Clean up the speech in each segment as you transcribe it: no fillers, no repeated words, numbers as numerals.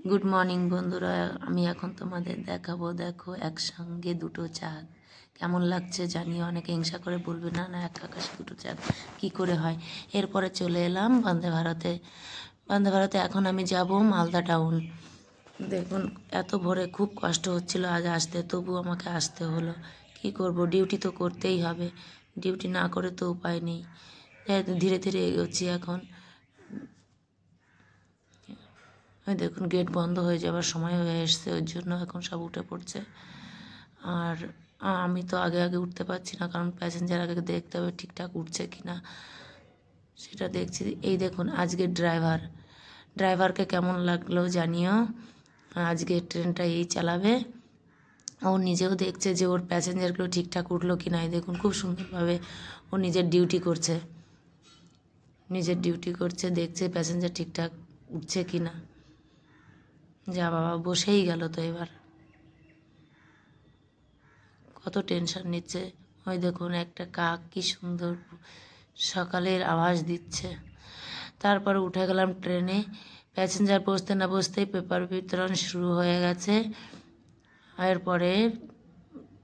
Good morning বন্ধুরা, আমি এখন তোমাদের দেখাবো। দেখো একসঙ্গে দুটো চাঁদ কেমন লাগছে জানিও। অনেকে হিংসা করে বলবে না না, এক আকাশে দুটো চাঁদ কী করে হয়। এরপরে চলে এলাম বন্দে ভারতে। বন্দে ভারতে এখন আমি যাব মালদা টাউন। দেখুন এত ভোরে খুব কষ্ট হচ্ছিল আজ আসতে, তবু আমাকে আসতে হলো। কি করব, ডিউটি তো করতেই হবে, ডিউটি না করে তো উপায় নেই। ধীরে ধীরে এগোচ্ছি এখন। ওই দেখুন গেট বন্ধ হয়ে যাওয়ার সময় হয়ে এসছে, ওর জন্য এখন সব উঠে পড়ছে। আর আমি তো আগে আগে উঠতে পারছি না, কারণ প্যাসেঞ্জার আগে দেখতে হবে ঠিকঠাক উঠছে কি না, সেটা দেখছি। এই দেখুন আজকের ড্রাইভারকে কেমন লাগলো জানিও। আজকে ট্রেনটা এই চালাবে, ও নিজেও দেখছে যে ওর প্যাসেঞ্জারগুলো ঠিকঠাক উঠলো কি না। দেখুন খুব সুন্দরভাবে ও নিজের ডিউটি করছে, দেখছে প্যাসেঞ্জার ঠিকঠাক উঠছে কি না। যা বাবা, বসেই গেল তো এবার। কত টেনশন নিচ্ছে। ওই দেখুন একটা কাক কি সুন্দর সকালের আওয়াজ দিচ্ছে। তারপর উঠে গেলাম ট্রেনে। প্যাসেঞ্জার বসতে না বসতেই পেপার বিতরণ শুরু হয়ে গেছে। এরপরে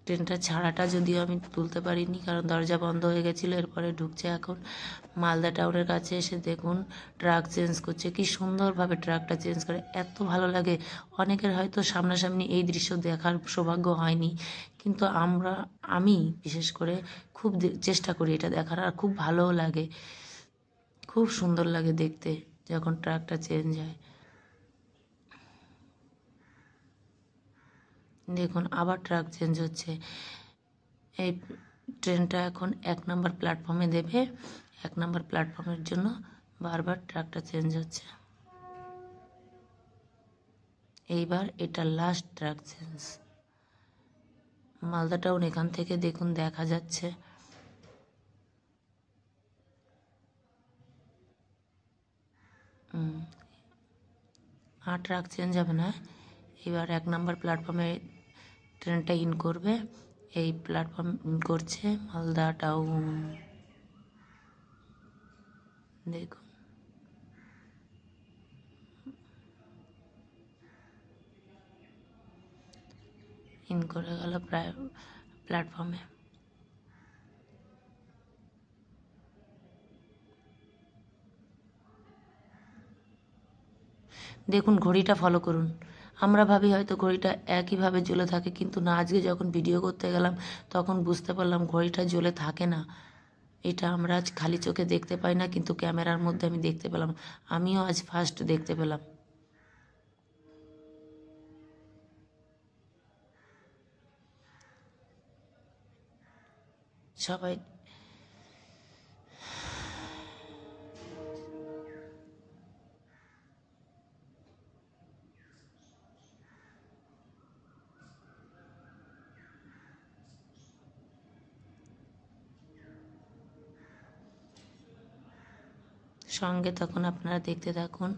ট্রেনটা ছাড়াটা যদিও আমি তুলতে পারিনি, কারণ দরজা বন্ধ হয়ে গেছিলো। এরপরে ঢুকছে এখন মালদা টাউনের কাছে এসে দেখুন ট্রাক চেঞ্জ করছে। কি সুন্দরভাবে ট্রাকটা চেঞ্জ করে, এত ভালো লাগে। অনেকের হয়তো সামনাসামনি এই দৃশ্য দেখার সৌভাগ্য হয়নি, কিন্তু আমি বিশেষ করে খুব চেষ্টা করি এটা দেখার, আর খুব ভালোও লাগে। খুব সুন্দর লাগে দেখতে যখন ট্রাকটা চেঞ্জ হয়। দেখুন আবার ট্রাক চেঞ্জ হচ্ছে। এই ট্রেনটা এখন 1 নম্বর প্ল্যাটফর্মে দেবে। 1 নম্বর প্ল্যাটফর্মের জন্য বারবার ট্রাকটা চেঞ্জ হচ্ছে। এইবার এটা last truck change. Malda town এখান থেকে দেখুন দেখা যাচ্ছে। আর ট্রাক চেঞ্জ হবে না। এবার 1 নম্বর প্ল্যাটফর্মে ট্রেনটা ইন করবে। এই প্ল্যাটফর্ম ইন করছে মালদা টাউন। দেখুন ইন করে গেল প্রায় প্ল্যাটফর্মে। দেখুন ঘড়িটা ফলো করুন। আমরা ভাবি হয়তো ঘড়িটা একইভাবে জ্বলে থাকে, কিন্তু না, আজকে যখন ভিডিও করতে গেলাম তখন বুঝতে পারলাম ঘড়িটা জ্বলে থাকে না। এটা আমরা আজ খালি চোখে দেখতে পাই না, কিন্তু ক্যামেরার মধ্যে আমি দেখতে পেলাম। আমিও আজ ফার্স্ট দেখতে পেলাম। সবাই সঙ্গে তখন আপনারা দেখতে থাকুন।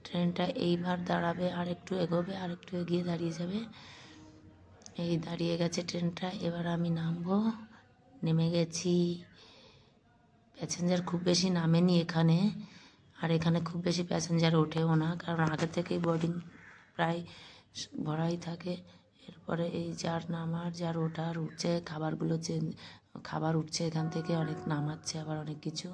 ট্রেনটা এইবার দাঁড়াবে, আর একটু এগোবে, আর একটু এগিয়ে দাঁড়িয়ে যাবে। এই দাঁড়িয়ে গেছে ট্রেনটা। এবার আমি নামবো। নেমে গেছি। প্যাসেঞ্জার খুব বেশি নামেনি এখানে, আর এখানে খুব বেশি প্যাসেঞ্জার ওঠেও না, কারণ আগে থেকেই বোর্ডিং প্রায় ভরাই থাকে। এরপরে এই যার নামার যার ওঠার উঠছে, খাবার উঠছে এখান থেকে, অনেক নামাচ্ছে আবার অনেক কিছু।